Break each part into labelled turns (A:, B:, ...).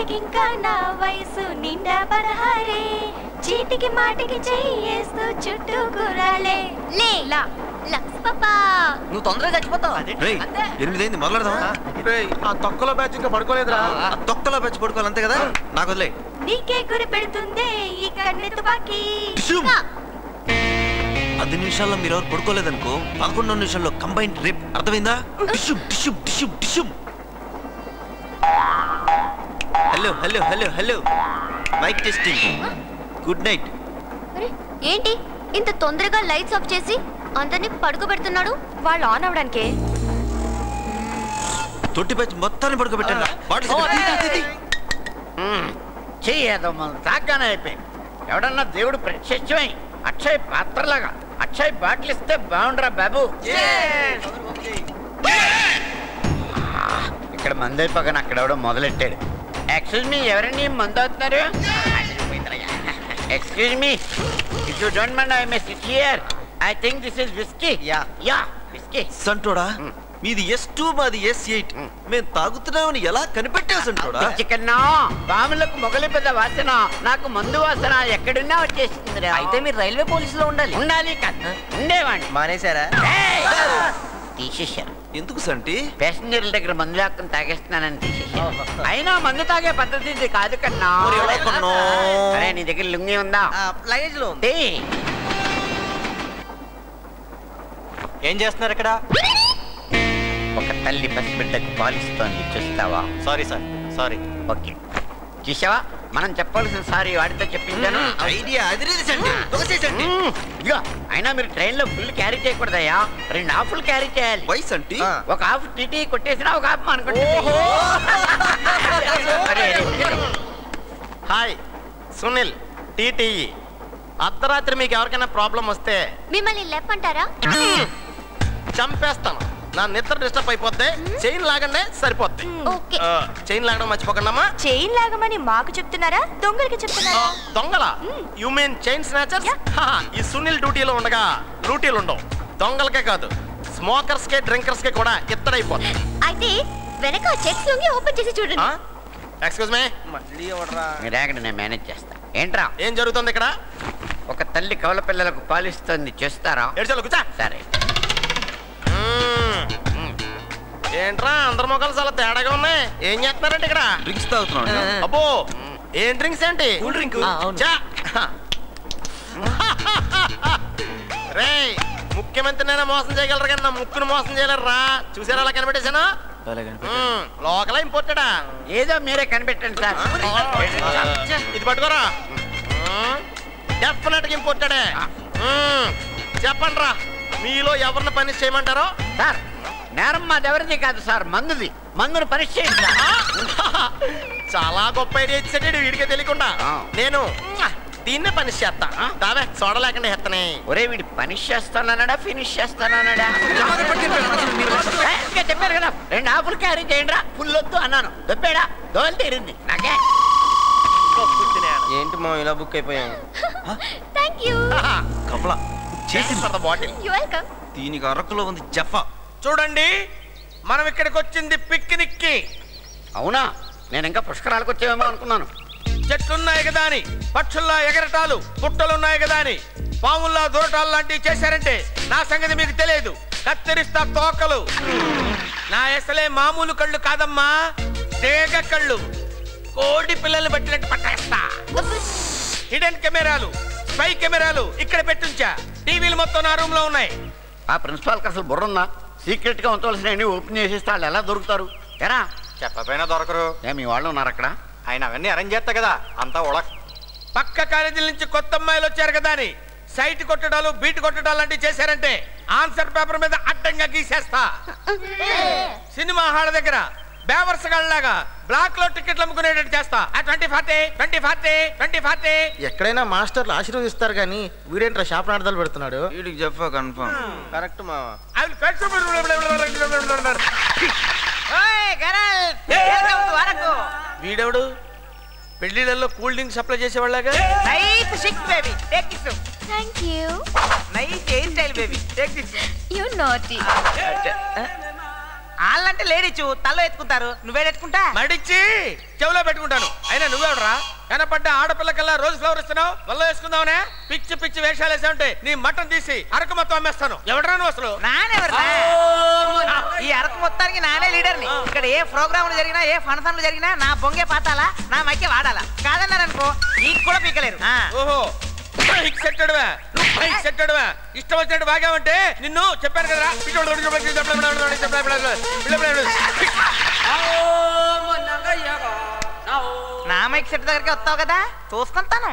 A: ఏటికింకా నా వయసు నిండా 16 చీటికి మాటికి చెయ్యేస్తూ చుట్టూ గురాలే లేలా లక్స్ పాపా
B: నువ్వు తొందరగా చచ్చిపోతావు.
C: 8 అయింది మొదలెడదామా?
D: ఆ తొక్కలో బ్యాచ్ ఇంకా పడుకోలేదురా.
C: తొక్కలో బ్యాచ్ పడుకోవాలి అంతే కదా. నాకు వదిలే.
A: నీకే గురి పెడుతుందే ఈ కన్నె తుపాకీ.
C: 10 నిమిషాల్లో మీరు ఎవరు పడుకోలేదనుకో 11 నిమిషాల్లో కంబైన్డ్ రేప్. అర్థమైందా? Hello hello hello hello mic testing. Good night.
A: ఏంటి ఇంత తొందరగా లైట్స్ ఆఫ్ చేసి అందరినీ పడుకోబెడుతున్నాడు? వాళ్ళు ఆన్ అవడానికే.
C: తొట్టి బ్యాచ్ మొత్తాన్ని పడుకోబెట్టండి.
B: చెయ్యేదో మనం తాగ్గానే అయిపోయింది. ఎవడన్నా దేవుడు ప్రత్యక్షమై అక్షయ్ పాత్రలాగా అక్షయ్ బాటిల్ ఇస్తే బాగుండరా బాబు. ఇక్కడ మందు అయిపోగానే అక్కడెవడో మొదలెట్టాడు. ఎక్స్క్యూజ్ మీ, ఎవరండి మందు అవుతున్నారు? Excuse me, if you don't mind I may sit here. I think this is whisky. Yeah whisky.
C: సంటోడా మీది S2 మాది S8. మేము తాగుతున్నామని ఎలా కనిపెట్టావు సంటోడా?
B: చికెన్నా బాములకు మొగలి పెద్ద వాసన, నాకు మందు వాసన ఎక్కడున్నా వచ్చేస్తుంది.
E: అయితే మీరు రైల్వే పోలీసులో ఉండాలి.
B: ఉండాలి కదా, ఉండేవాడిని.
E: మానేశారా?
B: తీసేశారు.
C: ఎందుకు సంటి?
B: ప్యాసింజర్ల దగ్గర మందు లాక్కుని తాగేస్తున్నానని తీసేశారు. అయినా మందు తాగే పద్ధతి ఇది కాదు కన్నా. అరే నీ దగ్గర లుంగి ఉందా?
E: లగేజ్ లో ఉంది. ఏం చేస్తున్నారు ఇక్కడ?
B: ఒక తల్లి పసిబిడ్డకు పాలిస్తోంది, చూస్తావా?
E: Sorry sir, sorry.
B: ఓకే, చూసావా మనం చెప్పాల్సిన సారీ వాడితో చెప్పించాను.
C: ఐడియా అదిరేది సంటి. తోసేసండి.
B: ఇదిగో అయినా మీరు ట్రైన్ లో ఫుల్ క్యారీ చేయకూడదయ్యా, 2 హాఫ్లు క్యారీ చేయాలి.
C: వై సంటి?
B: ఒక హాఫ్ టీటీ కొట్టేసినా ఒక హాఫ్ అనుకుంటే.
D: Hi Sunil, TTE. అర్ధరాత్రి మీకు ఎవరికైనా ప్రాబ్లం వస్తే
A: మిమ్మల్ని లేపంటారా?
D: చంపేస్తాను. నా నిద్ర డిస్టర్బ్ అయిపోద్ది. చైన్ లాగండి సరిపోద్ది.
A: ఓకే.
D: చైన్ లాగడం మర్చిపోకండమ్మా.
A: చైన్ లాగమని మాకు చెప్తున్నారా, దొంగలకి చెప్తున్నారా?
D: దొంగల? You mean chain snatchers? ఈ సునీల్ డ్యూటీలో ఉండగా డ్యూటీలు ఉండవు. దొంగలకే కాదు, స్మోకర్స్ కే డ్రింకర్స్ కే కూడా ఇత్తడైపోతుంది.
A: అయితే వెనక చెక్స్ లొంగి ఓపెన్ చేసి చూడండి.
D: Excuse me.
E: మళ్ళీ ఎవడరా?
B: మీరాగండి, నేను మేనేజ్ చేస్తా. ఏంట్రా
D: ఏం జరుగుతుంది ఇక్కడ?
B: ఒక తల్లి కవల పిల్లలకు పాలిస్తుంది, చూస్తారా?
D: ఏడ్చాలి కూర్చో.
B: సరే.
D: ఏంట్రా అందరి మొక్కలు చాలా తేడాగా ఉన్నాయి. ఏం చేస్తున్నారంటే ఇక్కడ?
C: డ్రింక్స్ తాగుతున్నాడు.
D: అబ్బో, ఏం డ్రింక్స్ ఏంటి?
C: Cool drink.
D: రే, ముఖ్యమంత్రినైనా మోసం చేయగలరు కానీ నా ముక్కును మోసం చేయలేరు. చూసారా అలా కనిపెట్టేశాను? లోకల్ ఇంపోర్టెడా?
B: ఏదో మీరే కనిపెట్టండి సార్.
D: ఇది పట్టుకోరా. డెఫినెట్ గా ఇంపోర్టెడే. చెప్పండి రా, మీలో ఎవరిని పని చేయమంటారో?
B: సార్ నేరం మాదెవరిది కాదు సార్, మందుది. మందును పనిష్ చేయండి.
D: చాలా గొప్ప ఐడియా ఇచ్చాడు వీడికే తెలియకుండా. నేను దీన్నే పనిష్ చేస్తా. దావే సోడ లేకుండా ఎత్తనే.
B: ఒరే వీడి పనిష్ చేస్తానన్నాడా ఫినిష్ చేస్తానన్నాడా? చెప్పారు కదా 2 హాఫ్లు క్యారీ చేయండి రా. ఫుల్ వద్దు అన్నాను, దొప్పాడా? దోలు తీరింది నాకే.
E: ఏంటి మా ఇలా బుక్ అయిపోయాము?
A: థాంక్యూ.
C: కమలా చేసి
D: బాటిల్.
A: You welcome.
C: దీనికి అరకులో ఉంది జఫా.
D: చూడండి, మనం ఇక్కడికి వచ్చింది పిక్నిక్ కి.
B: అవునా? నేను ఇంకా పుష్కరాలకు వచ్చేవేమో అనుకున్నాను.
D: చెట్లున్నాయి కదా అని, పక్షుల్లా ఎగరటాలు, పుట్టలున్నాయి కదా అని పాముల్లా దూరటాలు లాంటివి చేశారంటే నా సంగతి మీకు తెలియదు. కత్తిరిస్తా తోకలు. నా అసలే మామూలు కళ్ళు కాదమ్మా, తేగ కళ్ళు. కోడి పిల్లల్ని పట్టినట్టు పట్టేస్తా. హిడెన్ కెమెరాలు, స్పై కెమెరాలు ఇక్కడ పెట్టుంచా. టీవీలు మొత్తం నా రూమ్ లో ఉన్నాయి.
B: ఆ ప్రిన్సిపాల్కి అసలు బుర్రుందా? సీక్రెట్ గా ఉంచవలసిన ఓపెన్ చేసేస్తే వాళ్ళు ఎలా దొరుకుతారు? ఎరా
E: చెప్పపోయినా దొరకరు.
B: మీ వాళ్ళు ఉన్నారు అక్కడ?
E: ఆయన అవన్నీ అరేంజ్ చేస్తా కదా, అంతా ఉడక.
D: పక్క కాలేజీల నుంచి కొత్త అమ్మాయిలు వచ్చారు కదా అని సైట్ కొట్టడాలు, బీట్ కొట్టడాలు లాంటివి చేశారంటే ఆన్సర్ పేపర్ మీద అడ్డంగా గీసేస్తా. సినిమా హాల్ దగ్గర బేవర్స్ గాళ్ళలాగా బ్లాక్ లో టికెట్లు అమ్ముకునేటట్టు చేస్తా. 2040 2040 2040.
F: ఎక్కడైనా మాస్టర్లు ఆశీర్వదిస్తారు కానీ వీడేంట్రా షాప్ నాటదాలు పెడుతున్నాడు.
C: వీడికి జఫా కన్ఫర్మ్.
E: కరెక్ట్ మావా.
D: వీడెవడు? పెళ్లిళ్ళల్లో కూల్ డ్రింక్ సప్లై చేసేవాళ్ళగా.
E: Nice chic baby, take this.
A: Thank you.
E: Nice hair style baby, take this.
A: You naughty.
G: వాళ్ళంటే లేడీచు తల్లో ఎత్తుకుంటారు, నువ్వేడెత్తుకుంటా?
D: మడిచి చెవులో పెట్టుకుంటాను. అయినా నువ్వెవడరా? కనపడ్డ ఆడపిల్లకల్లా రోజు ఫ్లవర్ ఇస్తున్నావు, వల్ల వేసుకుందావునే? పిచ్చి పిచ్చి వేషాలు వేసా ఉంటే నీ మటన్ తీసి అరకు మొత్తం అమ్మేస్తాను. ఎవడరా నువ్వు అసలు?
G: నానెవరా? ఈ అరకు మొత్తానికి నానే లీడర్ని. ఇక్కడ ఏ ప్రోగ్రాములు జరిగినా, ఏ ఫంక్షన్లు జరిగినా నా బొంగే పాతాలా, నా మధ్య వాడాలా. కాదన్నారనుకో నీకు కూడా పీకలేరు.
D: ఓహో, ఇష్టం వచ్చినట్టు బాగామంటే నిన్ను చెప్పాను కదా.
G: నా మైక్ సెట్ దగ్గరికి వస్తావు కదా, చూసుకుంటాను.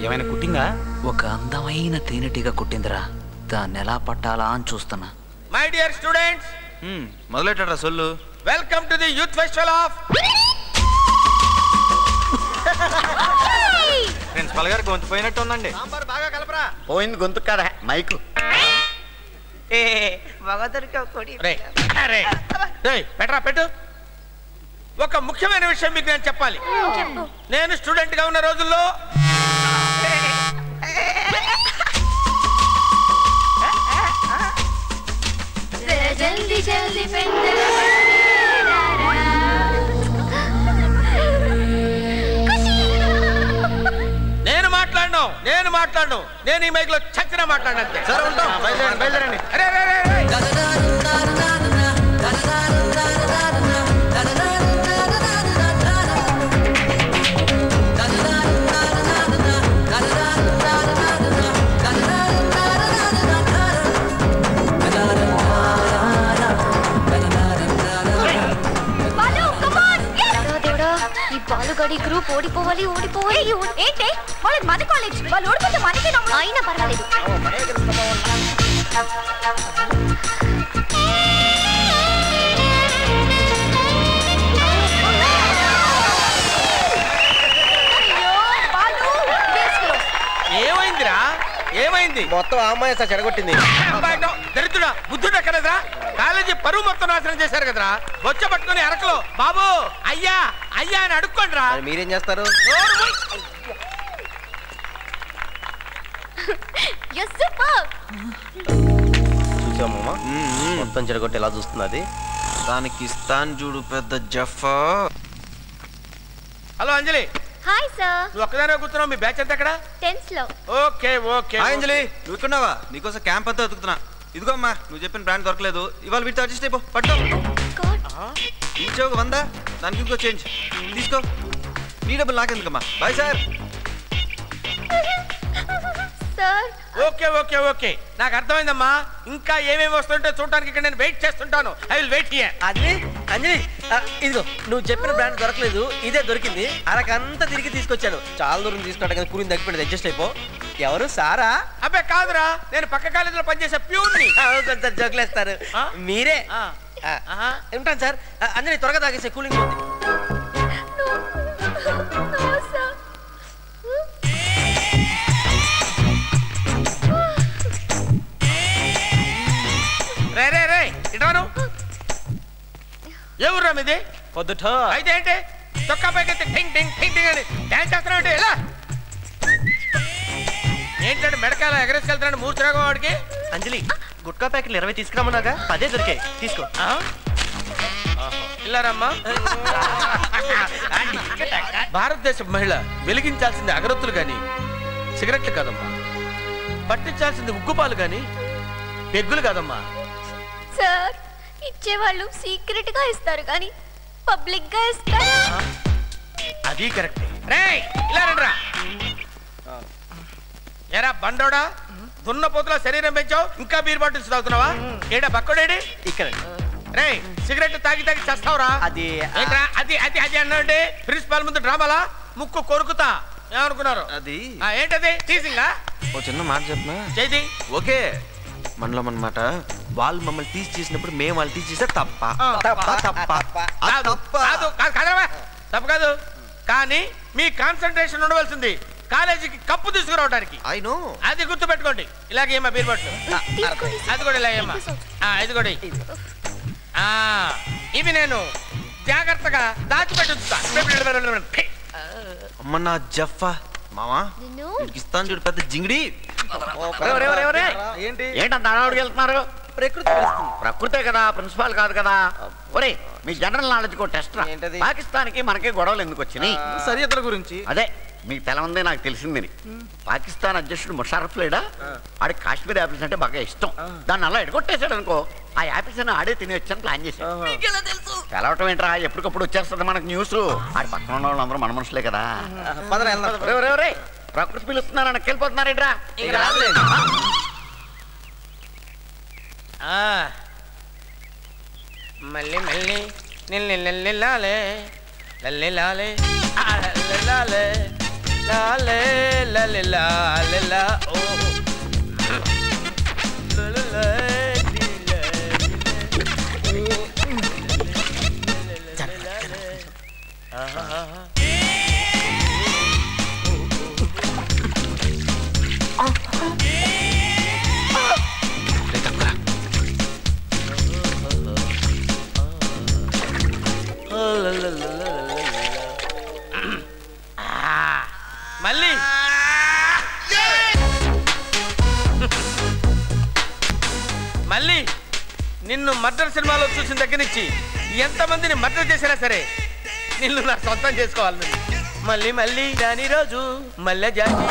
F: ఏమైనా కుట్టిందా?
H: ఒక అందమైన తేనెటీగ కుట్టిందిరా, దాన్ని ఎలా పట్టాలా అని చూస్తున్నా.
D: మై డియర్ స్టూడెంట్స్,
C: మొదలెట్టారా సొల్లు.
D: Welcome to the youth festival of.
E: Principal గారు గొంతు పోయినట్టు ఉందండి.
B: బాగా కలపరా. పోయింది గొంతు కదా, మైకు.
D: పెట్టరా పెట్టు. ఒక ముఖ్యమైన విషయం మీకు నేను చెప్పాలి. నేను స్టూడెంట్ గా ఉన్న రోజుల్లో
A: జల్దీ జల్దీ
D: నేను మాట్లాడను. నేను ఈ మైక్ లో చచ్చిన మాట్లాడినంతే.
F: సరే ఉంటాం, బయలుదేరండి.
D: అరే
A: బాలుగడి గ్రూప్ ఓడిపోవాలి. ఏంటే వాళ్ళకి మన కాలేజ్, వాళ్ళు ఓడిపోతే మనకి అయినా పర్వాలేదు.
D: ఏమైందిరా? ఏమైంది?
F: మొత్తం ఆ అమ్మాయి సార్ చెడగొట్టింది.
D: దరిద్రుడా, బుద్ధుడా కదరా? కాలేజీ పరువు మొత్తం నాశనం చేశారు కదరా. వచ్చ పట్టుకుని అరకలో బాబు అయ్యా అయ్యా అని అడుక్కోండి రా.
F: మీరేం చేస్తారు? చూసామమ్మా, మొత్తం చెడగొట్టి ఎలా చూస్తున్నది.
C: దానికి ఇస్తాను చూడు పెద్ద జఫా.
D: హలో అంజలి.
A: Hi sir.
D: నువ్వు ఒక్కదానే కూర్చున్నావు, మీ బ్యాచ్ అంతా ఎక్కడ?
A: 10th లో.
D: Okay okay.
C: అంజలి, నువ్వు ఇక్కడున్నావా? నీకోసం క్యాంప్ అంతా వెతుకుతున్నా. ఇదిగో అమ్మా, నువ్వు చెప్పిన బ్రాండ్ దొరకలేదు. ఇవాళ వీటితో అడ్జస్ట్ అయిపో. పట్టు ఇంచో 100, దానికి ఇంకో చేంజ్ తీసుకో. నీ డబ్బులు నాకెందుకమ్మా. Bye sir.
A: Sir
D: okay okay okay, నాకు అర్థమైందమ్మా. ఇంకా ఏమేమి వస్తుంటే చూడటానికి ఇక్కడ నేను వెయిట్ చేస్తుంటాను. I will wait here.
F: Anjali ఇదిగో, నువ్వు చెప్పిన బ్రాండ్ దొరకలేదు, ఇదే దొరికింది. అరకంతా తిరిగి తీసుకొచ్చాను. చాలా దూరం తీసుకుంటా కదా, కూలింగ్ తగ్గిపోయింది. అడ్జస్ట్ అయిపో. ఎవరు సారా?
D: అబ్బే కాదురా, నేను పక్క కాలేజీలో పనిచేసే ప్యూర్ని.
F: కొంచెం జోకులేస్తారు మీరే. ఉంటాను సార్. అంజలి త్వరగా తాగేసే, కూలింగ్ ఉంది.
D: రే రే రే ఇటాను. ఏ ఊర్రా మీది?
F: పొద్దుట
D: అయితే ఏంటి చొక్కా పైకి టింగ్ టింగ్ టింగ్ టింగ్ అని డాన్స్ చేస్తున్నావు అంటే ఎలా? ఏంటంటే మెడకాల ఎగరేసుకెళ్తున్నాడు మూర్చరాగం వాడికి.
F: అంజలి గుట్కా ప్యాకెట్లు 20 తీసుకురామన్నాగా, 10 దొరికాయి, తీసుకో.
D: ఇల్లారమ్మా. భారతదేశ మహిళ వెలిగించాల్సింది అగరొత్తులు గాని సిగరెట్లు కాదమ్మా. పట్టించాల్సింది ఉగ్గుపాలు గాని పెగ్గులు కాదమ్మా.
A: సార్, ఇచ్చేవాళ్ళు సీక్రెట్ గా ఇస్తారు కానీ పబ్లిక్ గా ఇస్తారు.
D: అది కరెక్ట్. రేయ్ ఇలా రండిరా. ఏరా బండోడా, దున్నపోతుల శరీరం పెంచావు, ఇంకా బీర్ బాటిల్స్ తాగుతున్నావా? ఏడా బక్కడేడి?
F: ఇక్కడ
D: రేయ్ సిగరెట్ తాగి తాగి చస్తావురా.
F: అది
D: అది అది అది అన్నాడు. ప్రిన్సిపాల్ ముందు డ్రామాలా? ముక్కు కొరుకుతా. ఏమనుకున్నారు?
C: అది
D: ఏంటది? టీజింగా?
C: ఓ చిన్న మాట చెప్పనా?
D: చేది
C: ఓకే మనలో అన్నమాట. వాళ్ళు మమ్మల్ని టీచ్ చేసినప్పుడు మేము వాళ్ళు టీచ్ చేస్తే తప్ప
D: తప్పు కాదు. కానీ మీ కాన్సన్ట్రేషన్ ఉండవలసింది కాలేజీకి కప్పు తీసుకురావడానికి.
C: అయినో
D: అది గుర్తు పెట్టుకోండి. ఇలాగే ఏమా బీర్ బాటిల్ అది కూడా ఇలాగేమ్మా. ఇది కూడా ఇవి నేను జాగ్రత్తగా దాచిపెట్టుతా.
C: అమ్మ నా జఫా మావా ఇస్తాను చూడు పెద్ద జింగిడి.
B: ఏంటంత అడవుడికి వెళ్తున్నారు? ప్రకృతే కదా, ప్రిన్సిపాల్ కాదు కదా. ఒరే మీ జనరల్ నాలెడ్జ్ కో టెస్ట్ రా. పాకిస్తాన్కి మనకి గొడవలు ఎందుకు వచ్చినాయి?
C: సరిహద్దుల గురించి.
B: అదే మీకు తెలవందే నాకు తెలిసిందని. పాకిస్తాన్ అధ్యక్షుడు ముషారఫ్ లేడా, ఆడికి కాశ్మీర్ యాపిల్స్ అంటే బాగా ఇష్టం. దాన్ని అలా ఎడగొట్టేశాడు అనుకో, ఆ యాపిల్స్ అని ఆడే తిని వచ్చాను ప్లాన్ చేశాడు. తెలవటం ఏంట్రా, ఎప్పటికప్పుడు వచ్చేస్తుంది మనకు న్యూస్. ఆడి పక్కన ఉన్న వాళ్ళందరూ మన మనుషులే కదా. ప్రకృతి పిలుస్తున్నారని వెళ్ళిపోతున్నారేంట్రా?
D: మళ్ళీ మళ్ళీ నిల్లి లాలే లల్లి లాలే లాలే లాలే లల్లి లాలే లా. ఓ మళ్ళీ మళ్ళీ నిన్ను మర్డర్ సినిమాలో చూసిన దగ్గర నుంచి ఎంతమందిని మర్డర్ చేసినా సరే నిన్ను నా సొంతం చేసుకోవాలి. మళ్ళీ మళ్ళీ దాని రోజు మళ్ళీ జాతి